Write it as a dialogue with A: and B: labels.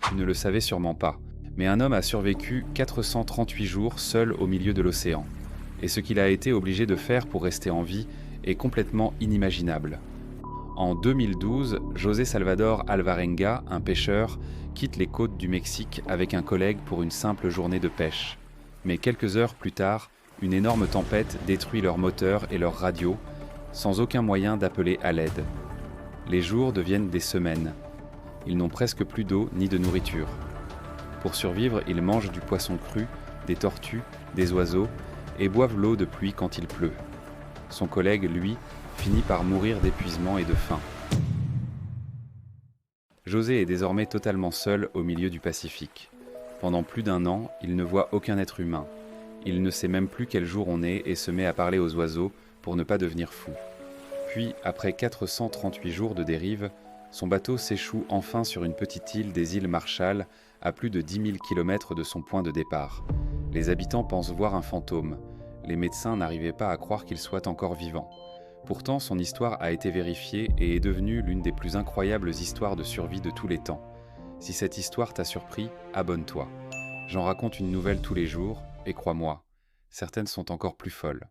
A: Tu ne le savais sûrement pas, mais un homme a survécu 438 jours seul au milieu de l'océan. Et ce qu'il a été obligé de faire pour rester en vie est complètement inimaginable. En 2012, José Salvador Alvarenga, un pêcheur, quitte les côtes du Mexique avec un collègue pour une simple journée de pêche. Mais quelques heures plus tard, une énorme tempête détruit leur moteur et leur radio, sans aucun moyen d'appeler à l'aide. Les jours deviennent des semaines. Ils n'ont presque plus d'eau ni de nourriture. Pour survivre, ils mangent du poisson cru, des tortues, des oiseaux et boivent l'eau de pluie quand il pleut. Son collègue, lui, finit par mourir d'épuisement et de faim. José est désormais totalement seul au milieu du Pacifique. Pendant plus d'un an, il ne voit aucun être humain. Il ne sait même plus quel jour on est et se met à parler aux oiseaux pour ne pas devenir fou. Puis, après 438 jours de dérive, son bateau s'échoue enfin sur une petite île des îles Marshall, à plus de 10 000 km de son point de départ. Les habitants pensent voir un fantôme. Les médecins n'arrivaient pas à croire qu'il soit encore vivant. Pourtant, son histoire a été vérifiée et est devenue l'une des plus incroyables histoires de survie de tous les temps. Si cette histoire t'a surpris, abonne-toi. J'en raconte une nouvelle tous les jours, et crois-moi, certaines sont encore plus folles.